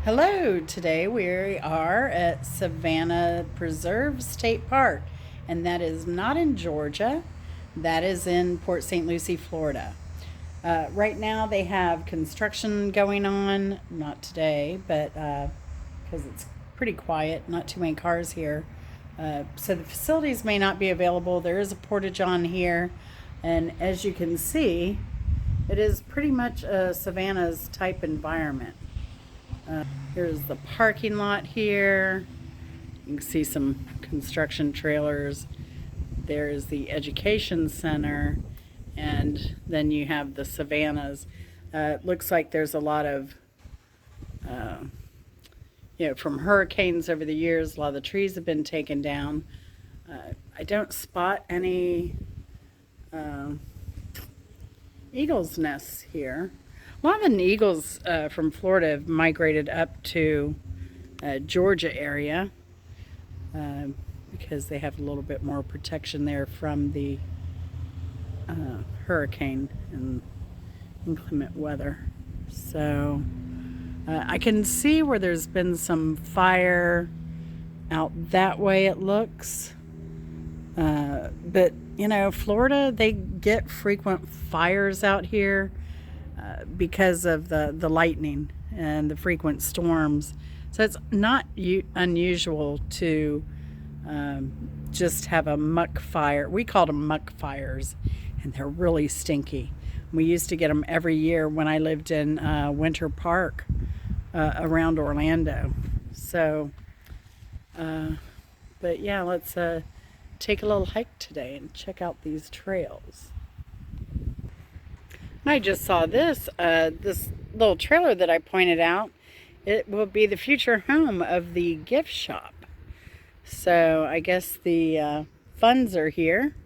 Hello, today we are at Savannah Preserve State Park, and that is not in Georgia, that is in Port St. Lucie, Florida. Right now they have construction going on, not today, but because it's pretty quiet, not too many cars here. So the facilities may not be available. There is a portage on here, and as you can see, it is pretty much a Savannahs type environment. Here's the parking lot here. You can see some construction trailers. There's the education center, and then you have the Savannahs. Looks like there's a lot of, from hurricanes over the years, a lot of the trees have been taken down. I don't spot any eagles' nests here. A lot of the eagles from Florida have migrated up to Georgia area because they have a little bit more protection there from the hurricane and inclement weather. So I can see where there's been some fire out that way, it looks. But, Florida, they get frequent fires out here because of the lightning and the frequent storms. So it's not unusual to just have a muck fire. We called them muck fires, and they're really stinky. We used to get them every year when I lived in Winter Park around Orlando. So, but yeah, let's take a little hike today and check out these trails. I just saw this little trailer that I pointed out. It will be the future home of the gift shop. So I guess the funds are here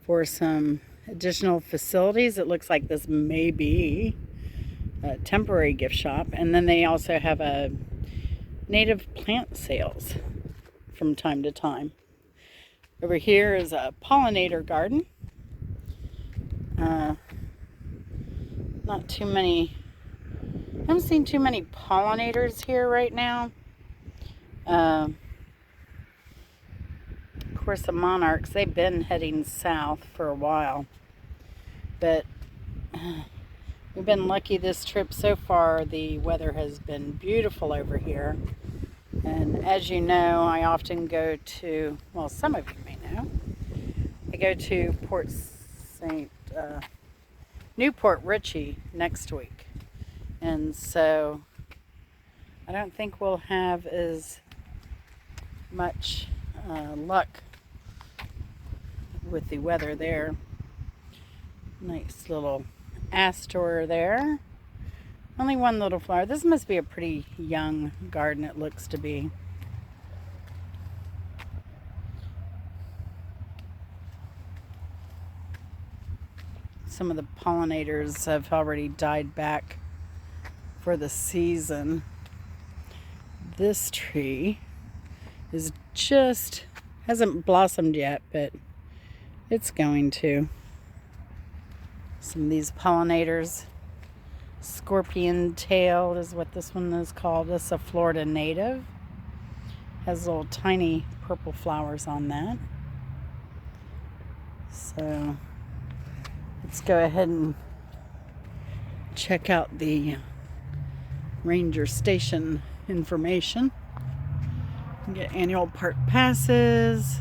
for some additional facilities. It looks like this may be a temporary gift shop. And then they also have a native plant sales from time to time. Over here is a pollinator garden. Not too many, I haven't seen too many pollinators here right now. Of course, the monarchs, they've been heading south for a while. But we've been lucky this trip so far. The weather has been beautiful over here. And as you know, I often go to, well, some of you may know, I go to Newport Richey next week, and so I don't think we'll have as much luck with the weather there. Nice little aster there. Only one little flower. This must be a pretty young garden, it looks to be. Some of the pollinators have already died back for the season. This tree is hasn't blossomed yet, but it's going to. Some of these pollinators. Scorpion tail is what this one is called. This is a Florida native. Has little tiny purple flowers on that. So let's go ahead and check out the ranger station information. Get annual park passes.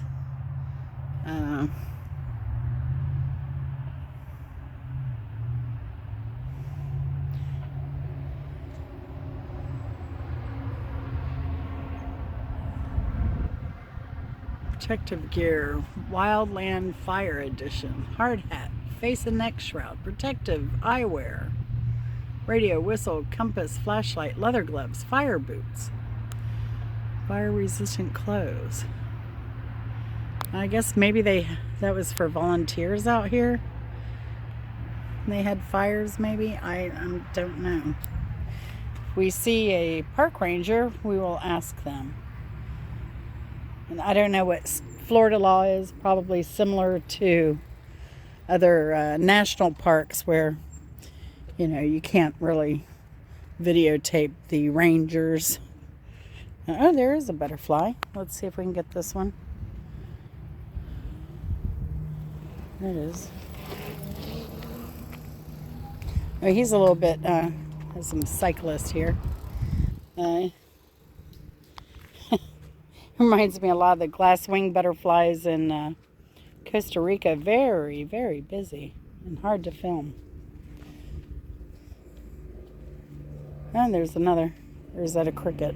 Protective gear, Wildland Fire Edition, hard hat, face and neck shroud, protective eyewear, radio, whistle, compass, flashlight, leather gloves, fire boots, fire resistant clothes. I guess maybe that was for volunteers out here. They had fires maybe, I don't know. If we see a park ranger, we will ask them. And I don't know what Florida law is, probably similar to other national parks where, you can't really videotape the rangers. Oh, there is a butterfly. Let's see if we can get this one. There it is. Oh, he's a little bit, there's some cyclists here. Reminds me a lot of the glass-winged butterflies in Costa Rica. Very, very busy and hard to film. And there's another. Or is that a cricket?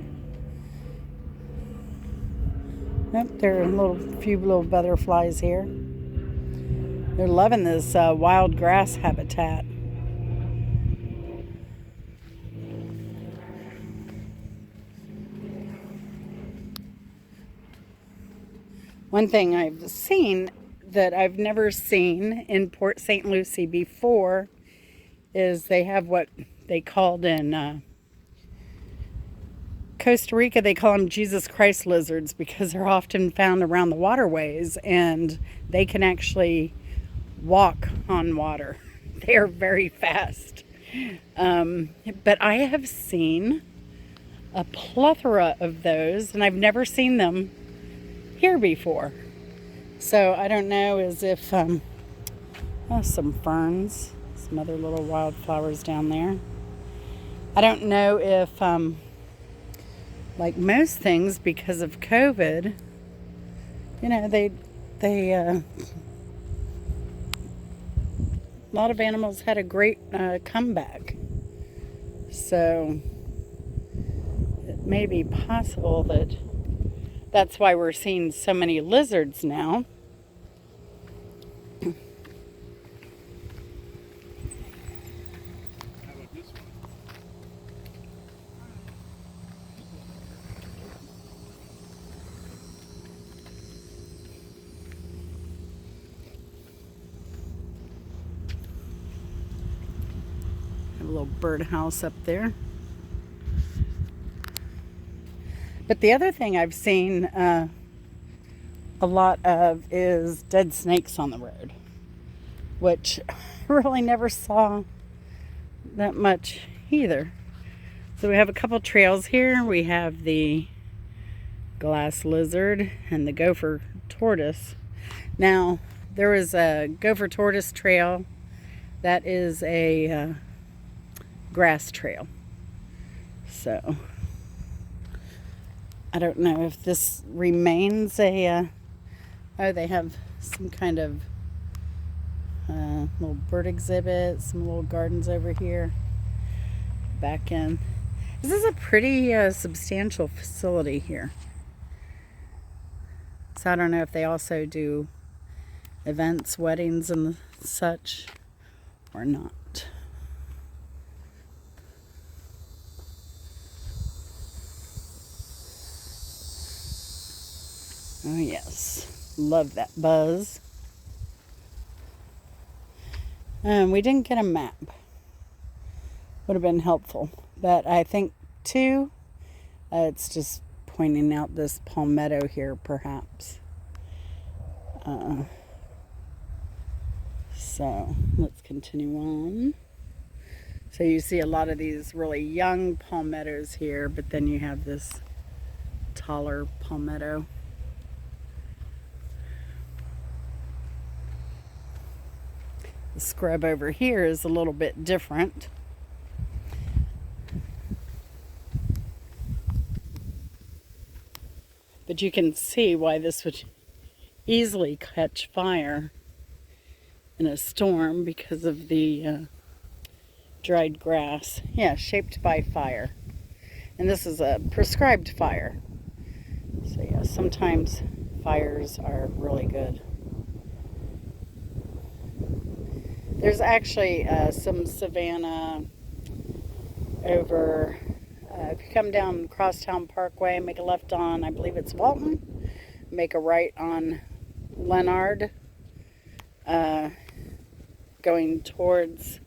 Nope, there are a few little butterflies here. They're loving this wild grass habitat. One thing I've seen that I've never seen in Port St. Lucie before is they have what they called in Costa Rica, they call them Jesus Christ lizards because they're often found around the waterways and they can actually walk on water. They are very fast. But I have seen a plethora of those and I've never seen them here before. So I don't know as if, some ferns, some other little wildflowers down there. I don't know if, like most things, because of COVID, you know, a lot of animals had a great comeback. So it may be possible that that's why we're seeing so many lizards now. Have a little birdhouse up there. But the other thing I've seen a lot of is dead snakes on the road, which I really never saw that much either. So we have a couple trails here. We have the glass lizard and the gopher tortoise. Now, there is a gopher tortoise trail that is a grass trail. So I don't know if this remains a, oh, they have some kind of little bird exhibit, some little gardens over here. Back in. This is a pretty substantial facility here. So I don't know if they also do events, weddings, and such, or not. Oh yes, love that buzz. We didn't get a map. Would have been helpful, but I think too, it's just pointing out this palmetto here, perhaps. So let's continue on. So you see a lot of these really young palmettos here, but then you have this taller palmetto. The scrub over here is a little bit different. But you can see why this would easily catch fire in a storm because of the dried grass. Yeah, shaped by fire. And this is a prescribed fire. So yeah, sometimes fires are really good. There's actually some savanna over, if you come down Crosstown Parkway, make a left on, I believe it's Walton, make a right on Leonard, going towards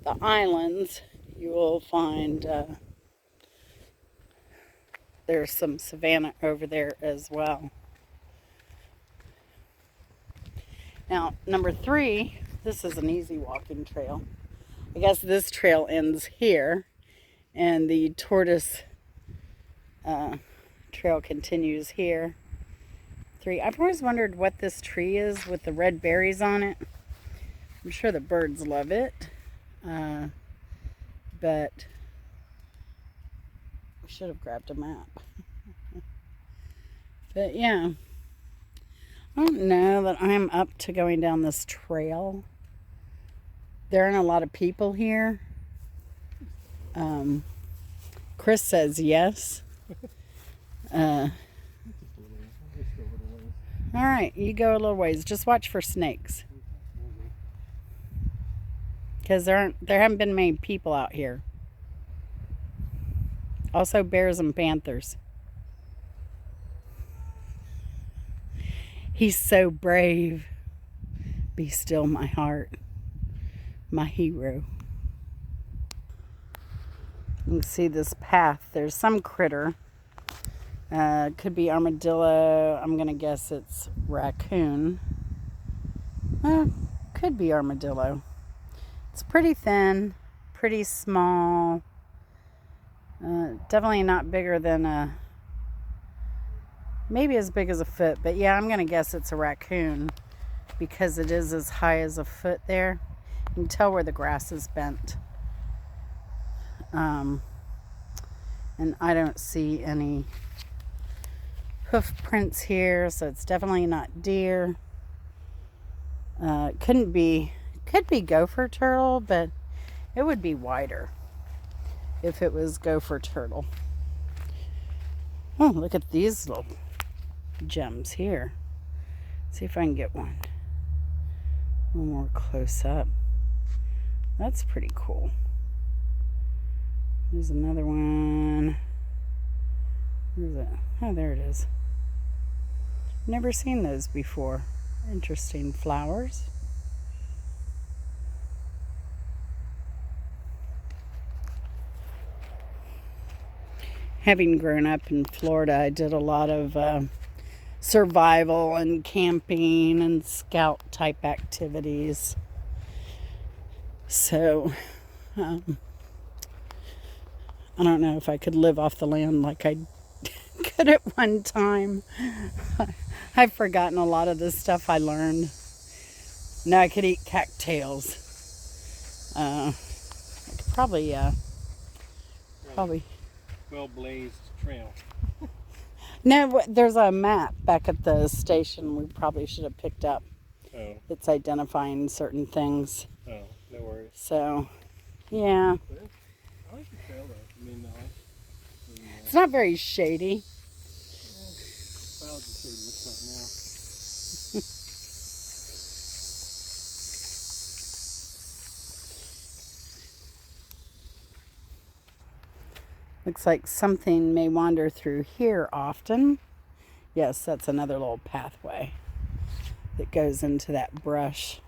the islands, you will find there's some savanna over there as well. Now, number 3, this is an easy walking trail. I guess this trail ends here, And the tortoise trail continues here. I've always wondered what this tree is with the red berries on it. I'm sure the birds love it. But we should have grabbed a map. But yeah, I don't know that I'm up to going down this trail. There aren't a lot of people here. Chris says yes. All right, you go a little ways. Just watch for snakes. Because there haven't been many people out here. Also bears and panthers. He's so brave. Be still, my heart. My hero. You can see this path. There's some critter. Could be armadillo. I'm going to guess it's raccoon. Could be armadillo. It's pretty thin, pretty small. Definitely not bigger than maybe as big as a foot. But yeah, I'm going to guess it's a raccoon because it is as high as a foot there. You can tell where the grass is bent. And I don't see any hoof prints here, so it's definitely not deer. Could be gopher turtle, but it would be wider if it was gopher turtle. Oh, look at these little gems here. Let's see if I can get one a little more close up. That's pretty cool. There's another one. Where's it? Oh, there it is. Never seen those before. Interesting flowers. Having grown up in Florida, I did a lot of survival and camping and scout type activities. So, I don't know if I could live off the land like I could at one time. I've forgotten a lot of the stuff I learned. Now I could eat cattails. I could probably well-blazed trail. No, there's a map back at the station we probably should have picked up. Oh. It's identifying certain things. Oh, no worries. So, yeah. I like the trail though. I mean, It's not very shady. Clouds are shady this time now. Looks like something may wander through here often. Yes, that's another little pathway that goes into that brush.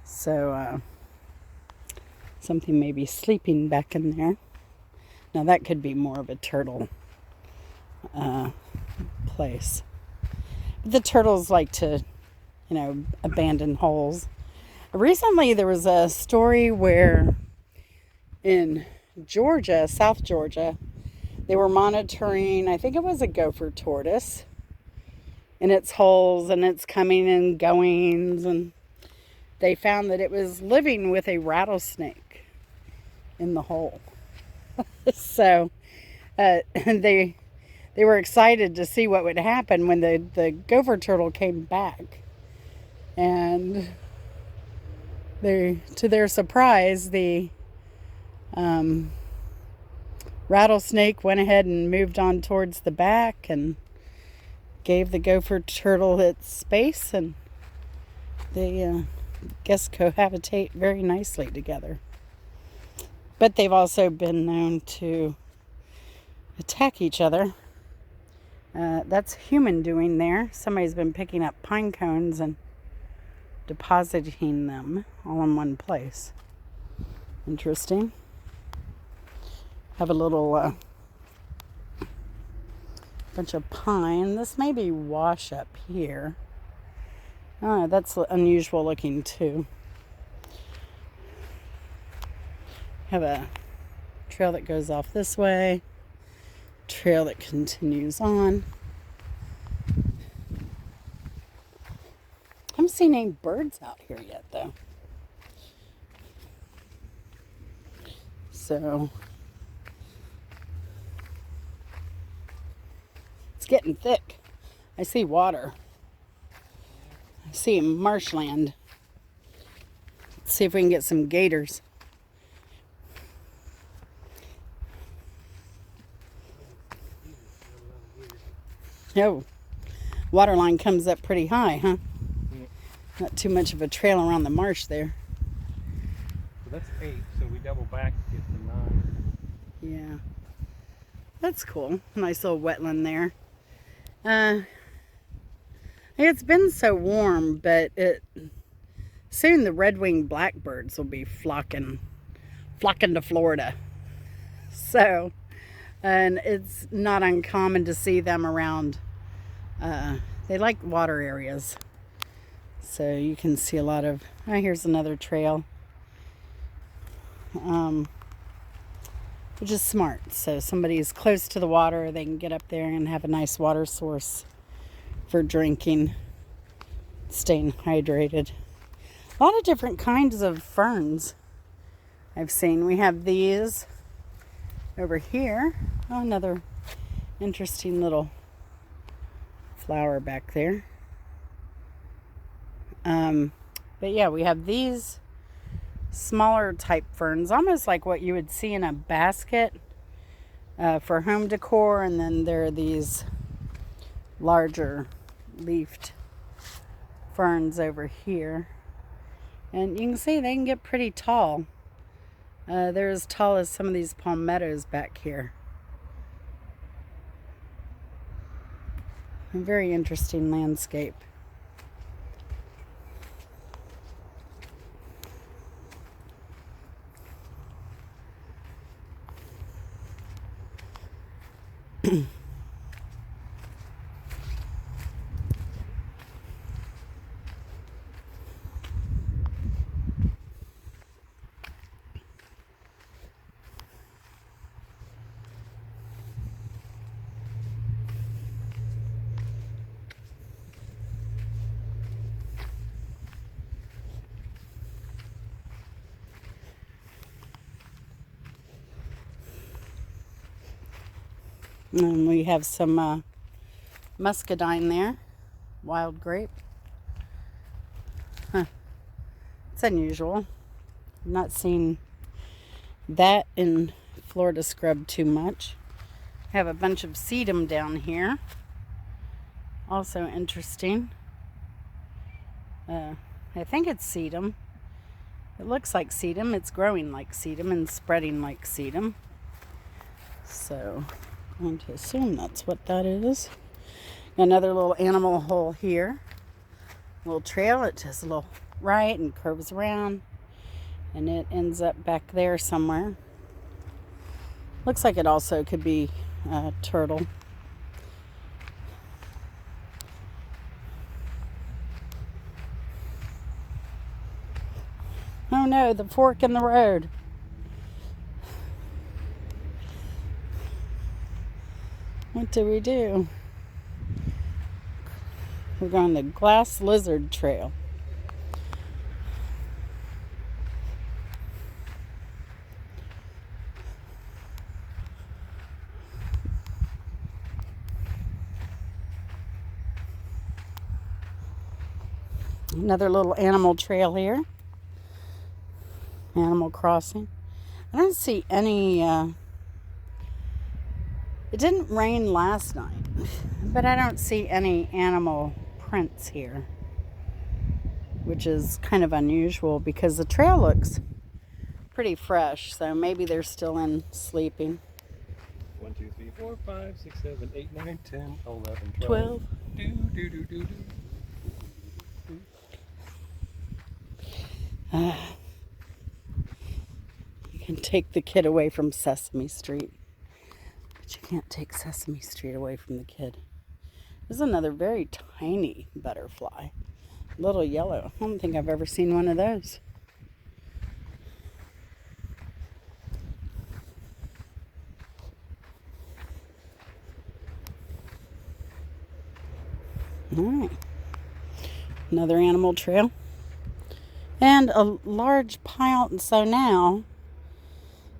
So, something may be sleeping back in there. Now that could be more of a turtle place. The turtles like to, abandon holes. Recently there was a story where in Georgia, South Georgia, they were monitoring, I think it was a gopher tortoise in its holes and its coming and goings, and they found that it was living with a rattlesnake in the hole. So they were excited to see what would happen when the gopher turtle came back, and to their surprise, the rattlesnake went ahead and moved on towards the back and gave the gopher turtle its space, and they guess cohabitate very nicely together. But they've also been known to attack each other. That's human doing there. Somebody's been picking up pine cones and depositing them all in one place. Interesting. Have a little bunch of pine. This may be wash up here. Oh, that's unusual looking too. Have a trail that goes off this way, trail that continues on. I haven't seen any birds out here yet, though. So it's getting thick. I see water. I see marshland. Let's see if we can get some gators. Oh, water line comes up pretty high, huh? Yeah. Not too much of a trail around the marsh there. So that's 8, so we double back to get to 9. Yeah. That's cool. Nice little wetland there. It's been so warm, but soon the red-winged blackbirds will be flocking to Florida. So, and it's not uncommon to see them around. They like water areas. So you can see a lot of, here's another trail. Which is smart. So somebody's close to the water, they can get up there and have a nice water source for drinking, staying hydrated. A lot of different kinds of ferns I've seen. We have these over here. Oh, another interesting little flower back there. But yeah, we have these smaller type ferns, almost like what you would see in a basket for home decor, and then there are these larger leafed ferns over here, and you can see they can get pretty tall. They're as tall as some of these palmettos back here. A very interesting landscape. And we have some muscadine there, wild grape. Huh. It's unusual. I've not seen that in Florida scrub too much. I have a bunch of sedum down here. Also interesting. I think it's sedum. It looks like sedum. It's growing like sedum and spreading like sedum. So I'm going to assume that's what that is. Another little animal hole here. Little trail. It does a little right and curves around. And it ends up back there somewhere. Looks like it also could be a turtle. Oh no, the fork in the road. What do we do? We're going the glass lizard trail. Another little animal trail here. Animal crossing. I don't see any, it didn't rain last night, but I don't see any animal prints here, which is kind of unusual because the trail looks pretty fresh, so maybe they're still in sleeping. 1, 2, 3, 4, 5, 6, 7, 8, 9, 10, 11, 12. You can take the kid away from Sesame Street, but you can't take Sesame Street away from the kid. This is another very tiny butterfly. Little yellow. I don't think I've ever seen one of those. All right. Another animal trail. And a large pile. So now,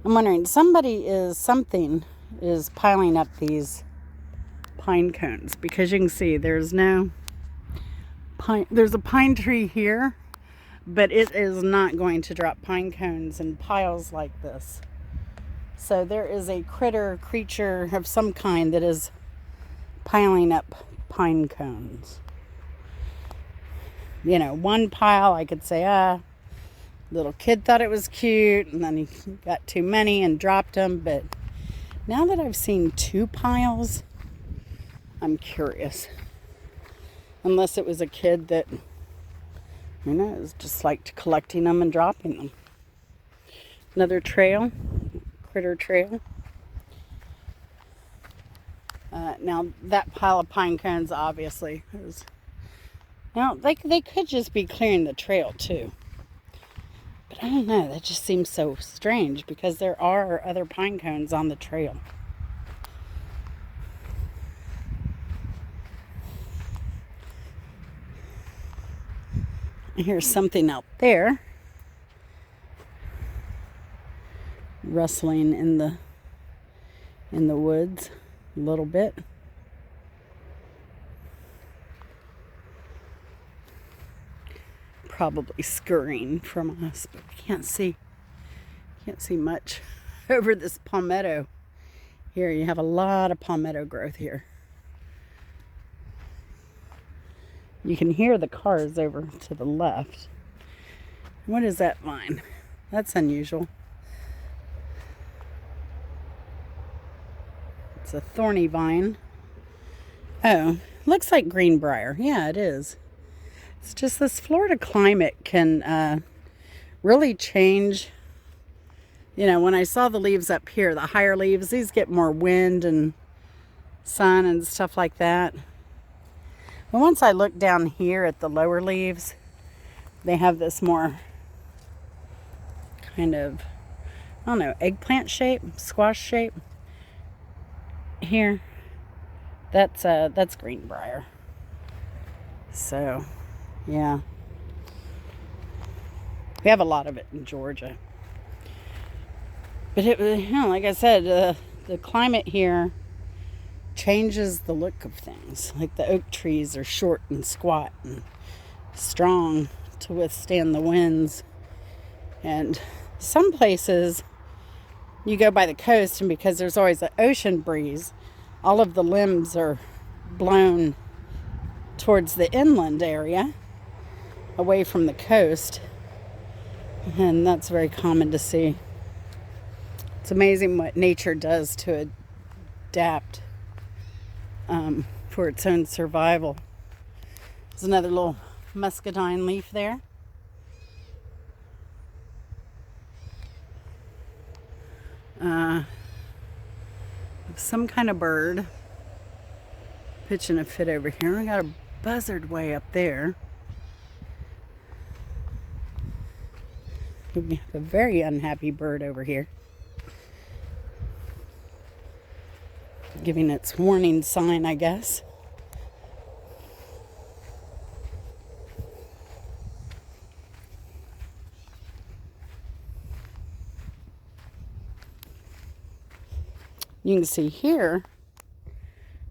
I'm wondering, something is piling up these pine cones. Because you can see there's no pine. There's a pine tree here, but it is not going to drop pine cones in piles like this. So there is a creature of some kind that is piling up pine cones. You know, one pile I could say, little kid thought it was cute, and then he got too many and dropped them. But now that I've seen 2 piles, I'm curious. Unless it was a kid that, you know, is just liked collecting them and dropping them. Another trail, critter trail. Now that pile of pine cones obviously is. Now they could just be clearing the trail too. But I don't know, that just seems so strange because there are other pine cones on the trail. Here's something out there rustling in the woods a little bit. Probably scurrying from us, but we can't see much over this palmetto. Here you have a lot of palmetto growth here. You can hear the cars over to the left. What is that vine? That's unusual. It's a thorny vine. Oh, looks like greenbrier. Yeah, it is. It's just this Florida climate can really change. You know, when I saw the leaves up here, the higher leaves, these get more wind and sun and stuff like that. But once I look down here at the lower leaves, they have this more kind of, I don't know, eggplant shape, squash shape. Here, that's greenbrier. So, yeah, we have a lot of it in Georgia. But it, you know, like I said, the climate here changes the look of things. Like the oak trees are short and squat and strong to withstand the winds. And some places you go by the coast, and because there's always an ocean breeze, all of the limbs are blown towards the inland area away from the coast. And that's very common to see. It's amazing what nature does to adapt for its own survival. There's another little muscadine leaf there. Some kind of bird pitching a fit over here. We got a buzzard way up there. We have a very unhappy bird over here, giving its warning sign, I guess. You can see here,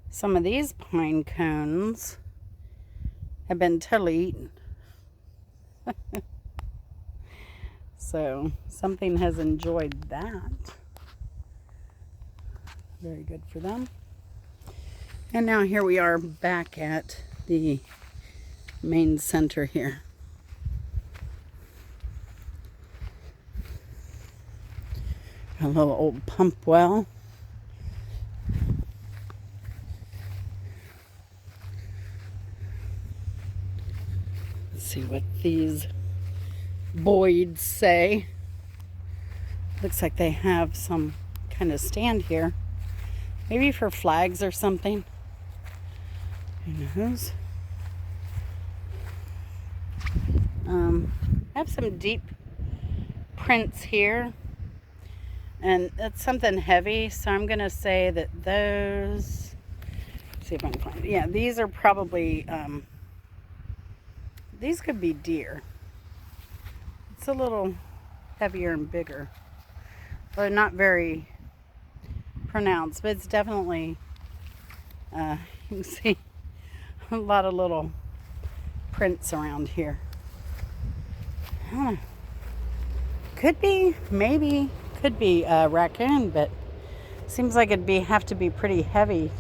some of these pine cones have been totally eaten. So something has enjoyed that. Very good for them. And now here we are back at the main center here. A little old pump well. Let's see what these Boyds say. Looks like they have some kind of stand here. Maybe for flags or something. Who knows? I have some deep prints here. And it's something heavy, so I'm going to say that those See if I can find it. Yeah, these are probably, these could be deer. It's a little heavier and bigger. They're not very pronounced, but it's definitely, you can see a lot of little prints around here. I don't know. Could be, maybe, could be a raccoon, but seems like it'd have to be pretty heavy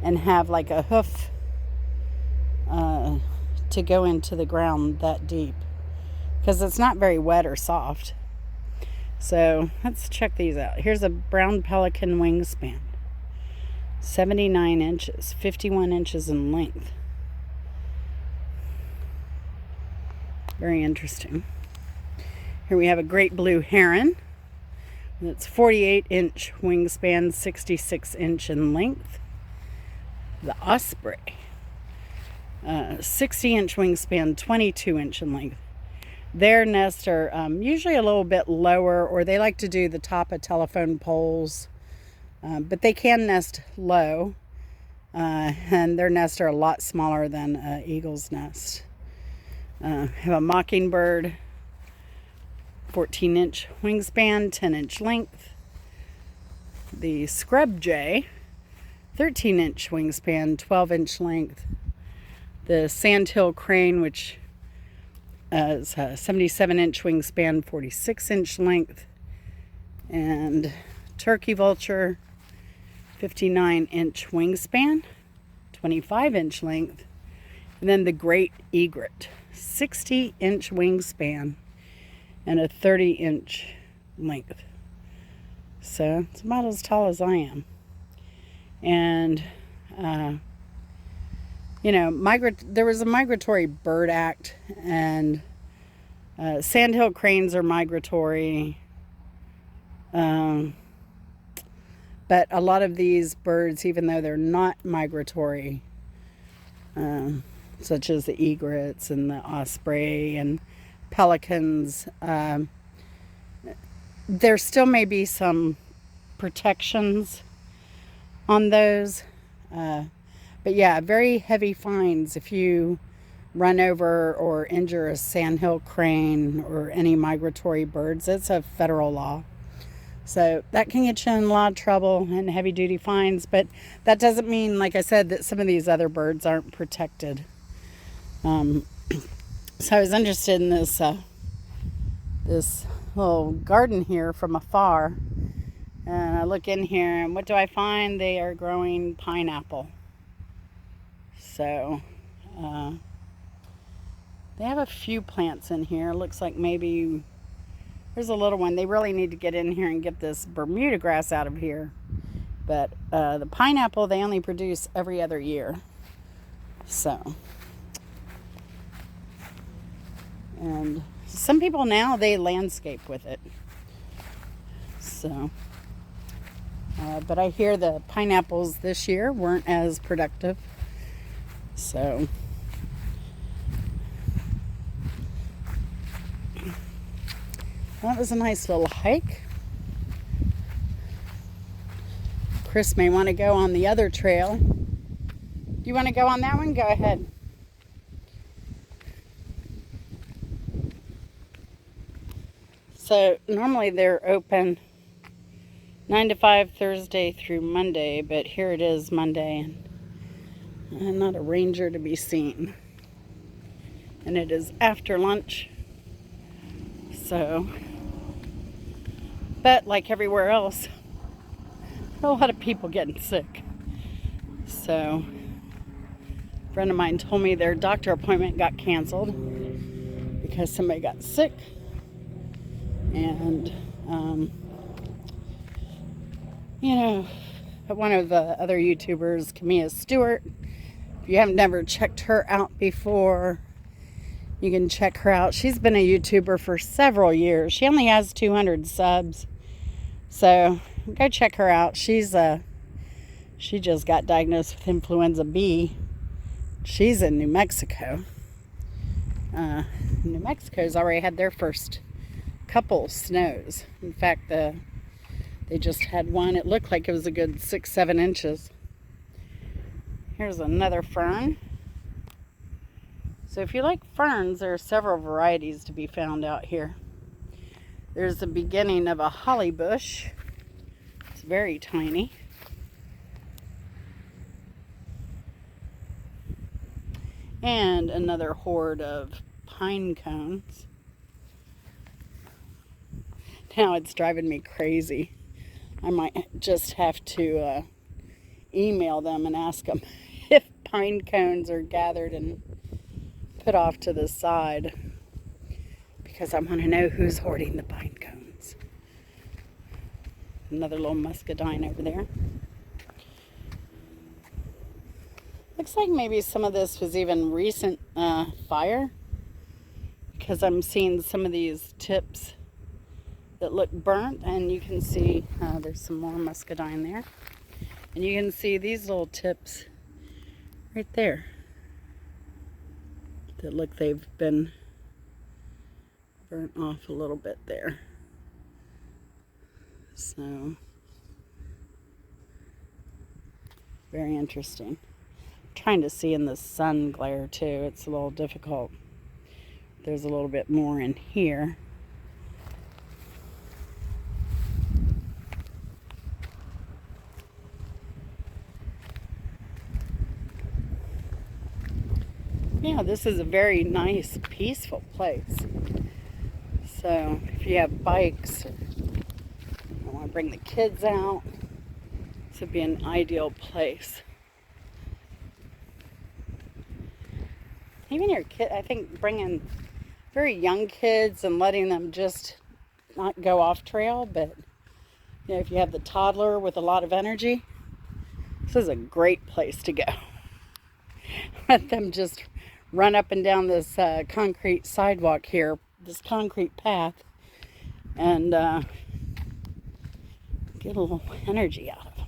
and have like a hoof to go into the ground that deep, because it's not very wet or soft. So let's check these out. Here's a brown pelican wingspan, 79 inches, 51 inches in length. Very interesting. Here we have a great blue heron. That's 48-inch wingspan, 66-inch in length. The osprey, 60-inch wingspan, 22-inch in length. Their nests are usually a little bit lower, or they like to do the top of telephone poles, but they can nest low, and their nests are a lot smaller than an eagle's nest. Have a mockingbird, 14-inch wingspan, 10-inch length. The scrub jay, 13-inch wingspan, 12-inch length. The sandhill crane, which is a 77-inch wingspan, 46-inch length. And turkey vulture, 59-inch wingspan, 25-inch length. And then the great egret, 60-inch wingspan and a 30-inch length. So it's about as tall as I am. And, you know, there was a Migratory Bird Act, and sandhill cranes are migratory. But a lot of these birds, even though they're not migratory, such as the egrets and the osprey and pelicans, there still may be some protections on those. But yeah, very heavy fines if you run over or injure a sandhill crane or any migratory birds. It's a federal law. So that can get you in a lot of trouble and heavy duty fines, but that doesn't mean, like I said, that some of these other birds aren't protected. So I was interested in this this little garden here from afar, and I look in here, and what do I find? They are growing pineapple. So they have a few plants in here. Looks like maybe there's a little one. They really need to get in here and get this Bermuda grass out of here. But the pineapple, they only produce every other year. So, and some people now, they landscape with it. So, but I hear the pineapples this year weren't as productive. So, that was a nice little hike. Chris may want to go on the other trail. Do you want to go on that one? Go ahead. So normally they're open 9 to 5 Thursday through Monday, but here it is Monday, and not a ranger to be seen. And it is after lunch. So, but like everywhere else, a lot of people getting sick. So, a friend of mine told me their doctor appointment got canceled because somebody got sick. And, you know, one of the other YouTubers, Camilla Stewart, if you haven't never checked her out before, you can check her out. She's been a YouTuber for several years. She only has 200 subs. So go check her out. She just got diagnosed with influenza B. She's in New Mexico. New Mexico's already had their first couple snows. In fact, they just had one. It looked like it was a good 6-7 inches. Here's another fern. So if you like ferns, there are several varieties to be found out here. There's the beginning of a holly bush. It's very tiny. And another horde of pine cones. Now it's driving me crazy. I might just have to email them and ask them if pine cones are gathered and put off to the side, because I want to know who's hoarding the pine cones. Another little muscadine over there. Looks like maybe some of this was even recent fire, because I'm seeing some of these tips that look burnt, and you can see there's some more muscadine there, and you can see these little tips right there that look they've been burnt off a little bit there. So very interesting. I'm trying to see in the sun glare too. It's a little difficult. There's a little bit more in here. Yeah, this is a very nice, peaceful place. So if you have bikes or you want to bring the kids out, this would be an ideal place. Even your kid, I think bringing very young kids and letting them just not go off trail, but you know, if you have the toddler with a lot of energy, this is a great place to go. Let them just run up and down this concrete sidewalk here, this concrete path, and get a little energy out of them.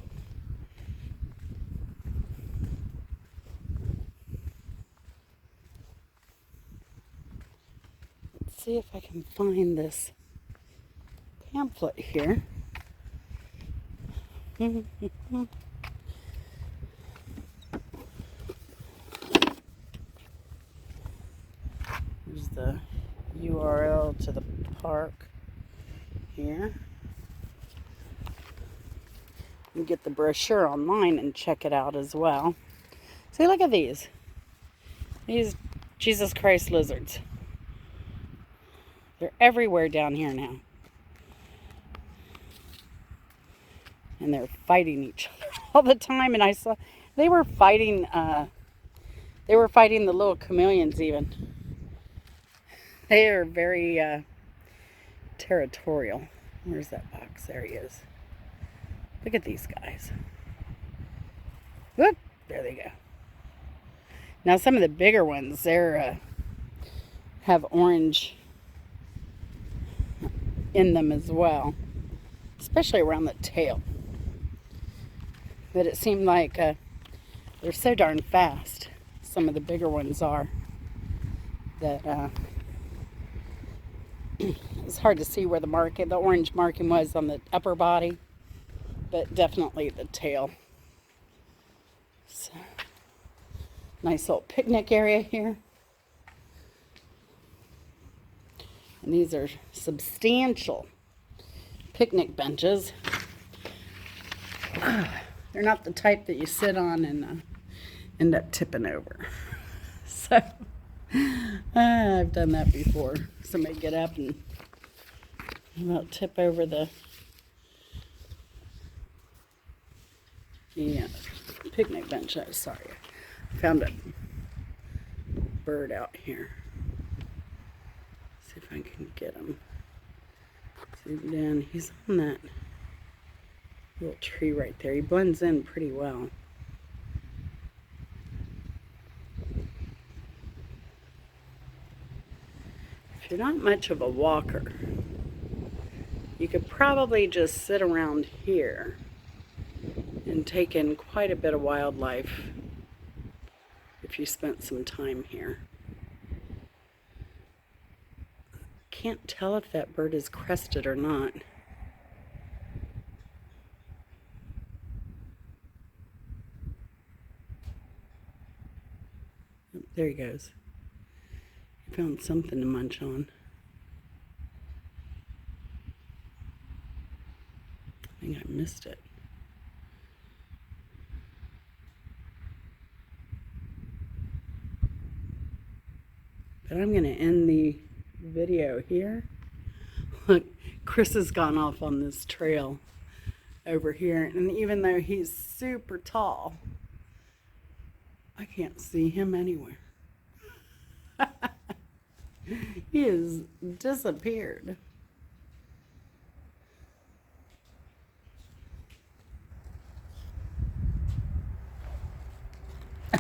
Let's see if I can find this pamphlet here. Here's the URL to the park here. You can get the brochure online and check it out as well. See, look at these. These Jesus Christ lizards. They're everywhere down here now. And they're fighting each other all the time. And I saw they were fighting the little chameleons even. They are very territorial. Where's that box? There he is. Look at these guys. Whoop, there they go. Now some of the bigger ones, they're have orange in them as well, especially around the tail. But it seemed like they're so darn fast. Some of the bigger ones are that it's hard to see where the orange marking was on the upper body, but definitely the tail. So, nice little picnic area here. And these are substantial picnic benches. They're not the type that you sit on and end up tipping over. So I've done that before. Somebody get up and about tip over the picnic bench. I'm sorry. I found a bird out here. See if I can get him. Zoom in. He's on that little tree right there. He blends in pretty well. If you're not much of a walker, you could probably just sit around here and take in quite a bit of wildlife if you spent some time here. Can't tell if that bird is crested or not. Oh, there he goes. He found something to munch on. I think I missed it. But I'm going to end the video here. Look, Chris has gone off on this trail over here, and even though he's super tall, I can't see him anywhere. He has disappeared.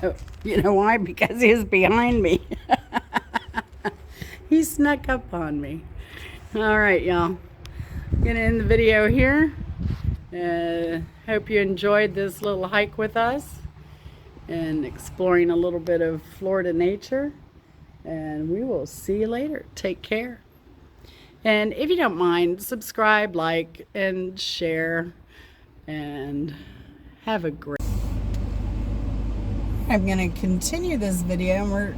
Oh, you know why? Because he was behind me. He snuck up on me. All right, y'all. I'm gonna end the video here. Hope you enjoyed this little hike with us and exploring a little bit of Florida nature. And we will see you later. Take care. And if you don't mind, subscribe, like, and share. And have a great... I'm going to continue this video, and we're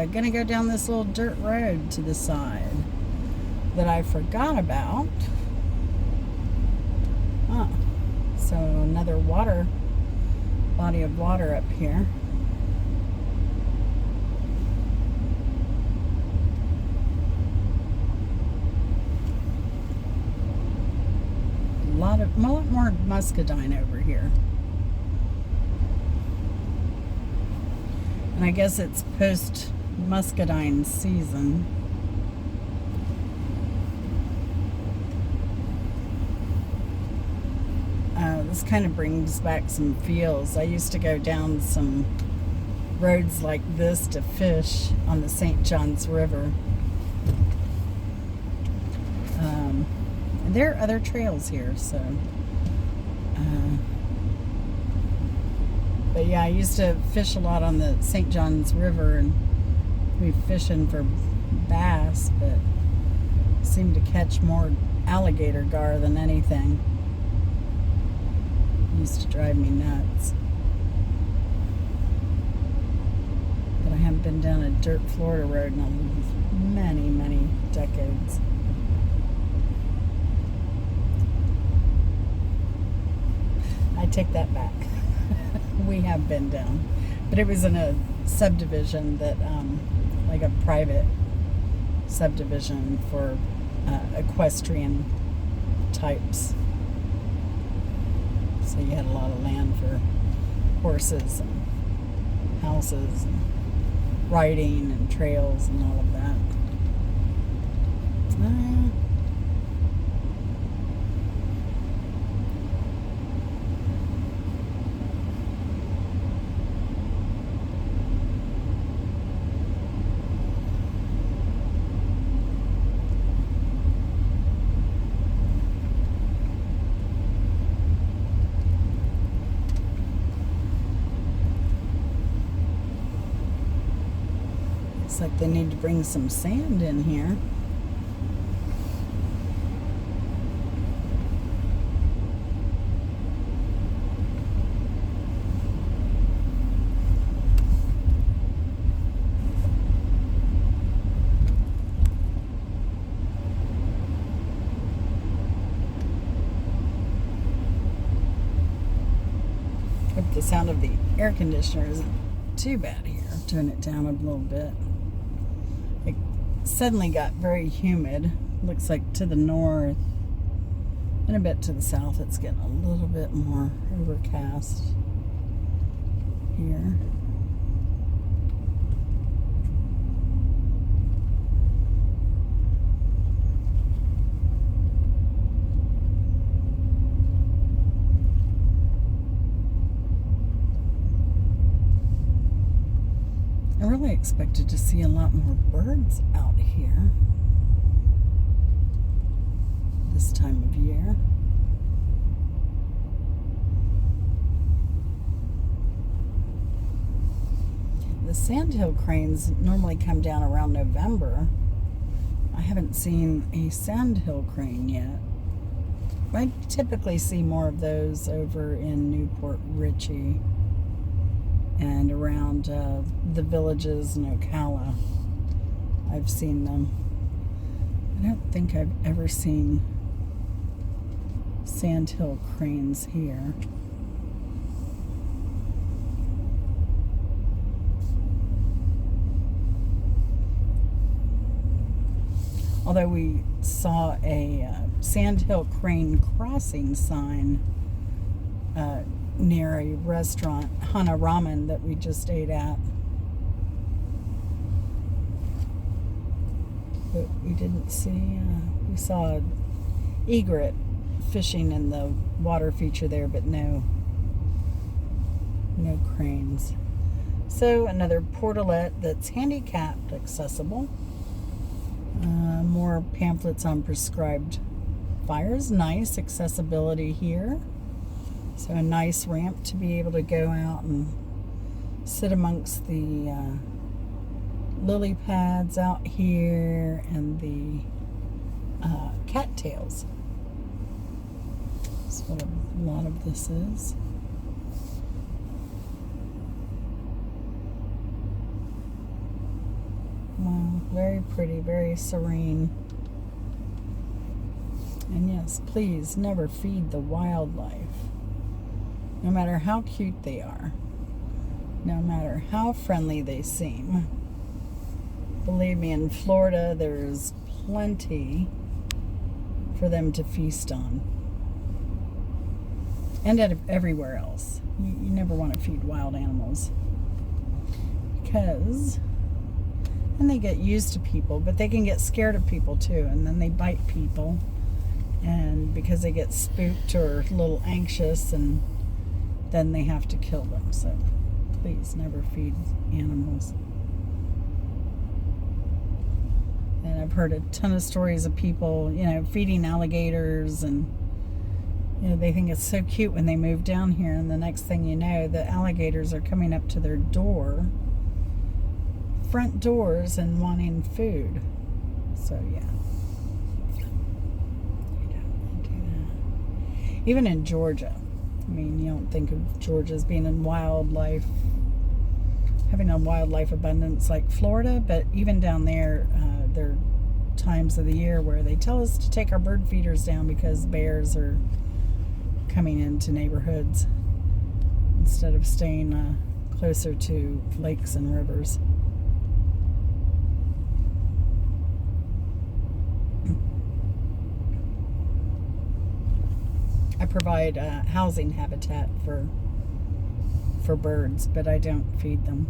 going to go down this little dirt road to the side that I forgot about. Oh, so another body of water up here. A lot more muscadine over here. And I guess it's post-muscadine season. This kind of brings back some feels. I used to go down some roads like this to fish on the St. Johns River. And there are other trails here, so... But yeah, I used to fish a lot on the St. Johns River and be fishing for bass, but seemed to catch more alligator gar than anything. It used to drive me nuts. But I haven't been down a dirt Florida road in many, many decades. I take that back. We have been down, but it was in a subdivision that, like a private subdivision for equestrian types. So you had a lot of land for horses and houses and riding and trails and all of that. Looks like they need to bring some sand in here. Hope the sound of the air conditioner isn't too bad here. Turn it down a little bit. It suddenly got very humid. Looks like to the north and a bit to the south it's getting a little bit more overcast here. I really expected to see a lot more birds out here this time of year. The sandhill cranes normally come down around November. I haven't seen a sandhill crane yet. I typically see more of those over in Newport Richey. and around the villages in Ocala. I've seen them. I don't think I've ever seen sandhill cranes here. Although we saw a sandhill crane crossing sign near a restaurant, Hana Ramen, that we just ate at. But we didn't see, we saw egret fishing in the water feature there, but no cranes. So another portalet that's handicapped accessible. More pamphlets on prescribed fires. Nice accessibility here. So a nice ramp to be able to go out and sit amongst the lily pads out here and the cattails. That's what a lot of this is. Wow, very pretty, very serene. And yes, please never feed the wildlife. No matter how cute they are. No matter how friendly they seem. Believe me, in Florida, there's plenty for them to feast on. And everywhere else. You never want to feed wild animals. Because... and they get used to people, but they can get scared of people too, and then they bite people. And because they get spooked or a little anxious, and then they have to kill them. So please never feed animals. And I've heard a ton of stories of people, feeding alligators, and they think it's so cute when they move down here, and the next thing you know, the alligators are coming up to their front doors and wanting food. So yeah, you don't do that. Even in Georgia, you don't think of Georgia as being in wildlife, having a wildlife abundance like Florida, but even down there, there are times of the year where they tell us to take our bird feeders down because bears are coming into neighborhoods instead of staying closer to lakes and rivers. I provide housing habitat for birds, but I don't feed them.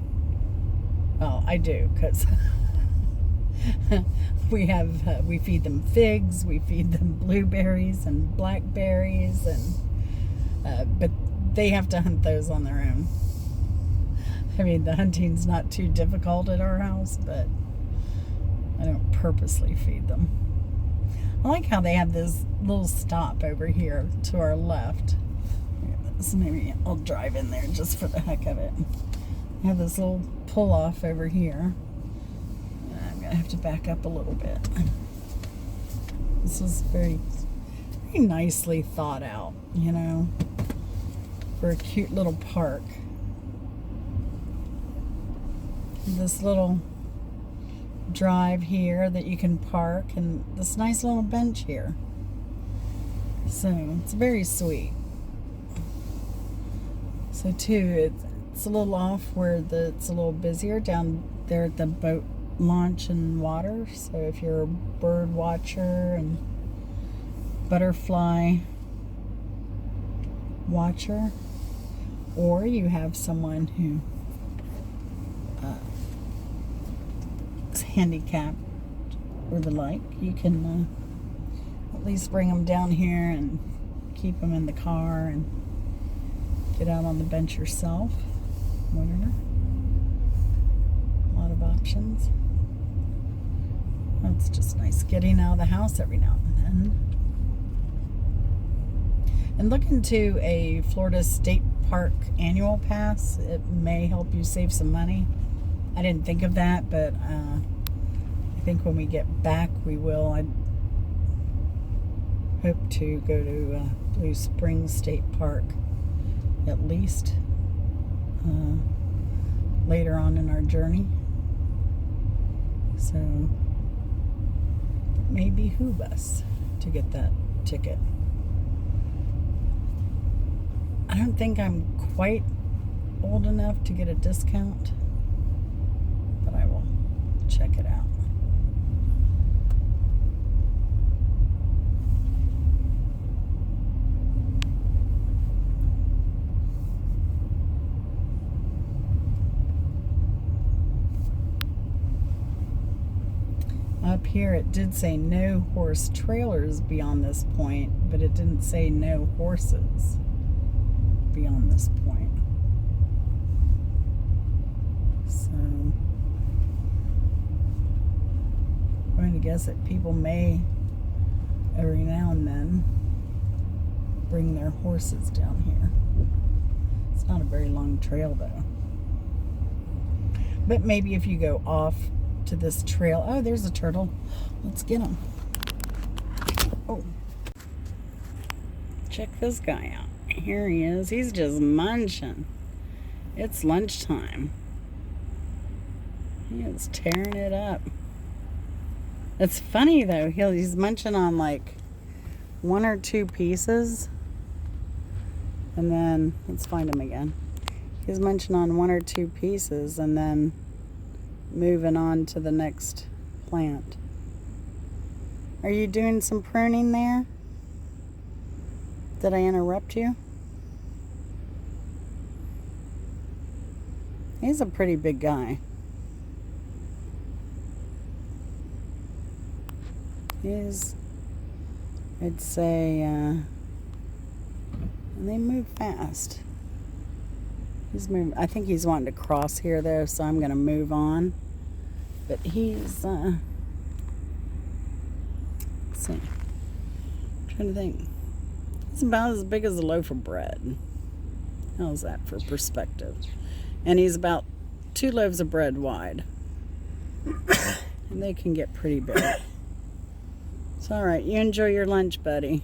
Well, I do, because we feed them figs, we feed them blueberries and blackberries, and but they have to hunt those on their own. The hunting's not too difficult at our house, but I don't purposely feed them. I like how they have this little stop over here to our left. So maybe I'll drive in there just for the heck of it. They have this little pull off over here. I'm going to have to back up a little bit. This is very, very nicely thought out, for a cute little park. This little drive here that you can park, and this nice little bench here. So it's very sweet. So too, it's a little off where it's a little busier down there at the boat launch and water. So if you're a bird watcher and butterfly watcher, or you have someone who is handicapped or the like, you can at least bring them down here and keep them in the car and get out on the bench yourself, whatever. A lot of options. It's just nice getting out of the house every now and then. And look into a Florida State Park annual pass. It may help you save some money. I didn't think of that, but I think when we get back we will. I hope to go to Blue Springs State Park at least. later on in our journey. So it may behoove us to get that ticket. I don't think I'm quite old enough to get a discount, but I will check it out. Up here it did say no horse trailers beyond this point, but it didn't say no horses beyond this point. So I'm going to guess that people may every now and then bring their horses down here. It's not a very long trail though. But maybe if you go off to this trail. Oh, there's a turtle. Let's get him. Oh. Check this guy out. Here he is. He's just munching. It's lunchtime. He is tearing it up. It's funny though. He's munching on like 1 or 2 pieces. And then, let's find him again. He's munching on 1 or 2 pieces and then moving on to the next plant. Are you doing some pruning there? Did I interrupt you? He's a pretty big guy. He's, I'd say, and they move fast. He's moving. I think he's wanting to cross here though, so I'm going to move on. But he's, let's see. I'm trying to think. He's about as big as a loaf of bread. How's that for perspective? And he's about 2 loaves of bread wide. And they can get pretty big. It's all right. You enjoy your lunch, buddy.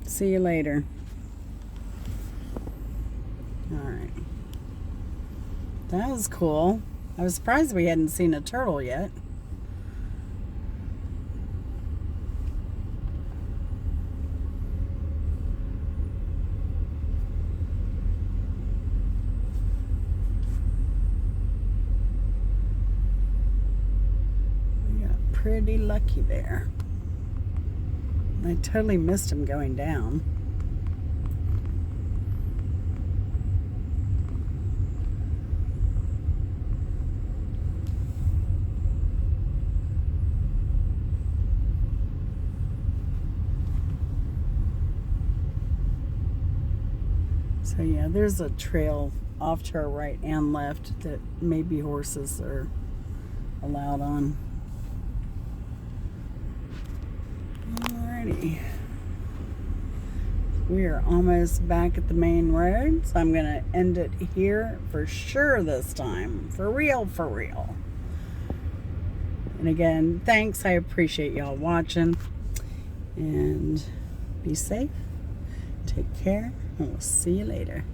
See you later. Alright. That was cool. I was surprised we hadn't seen a turtle yet. We got pretty lucky there. I totally missed him going down. So yeah, there's a trail off to our right and left that maybe horses are allowed on. Alrighty. We are almost back at the main road, so I'm going to end it here for sure this time. For real, for real. And again, thanks. I appreciate y'all watching. And be safe. Take care. And we'll see you later.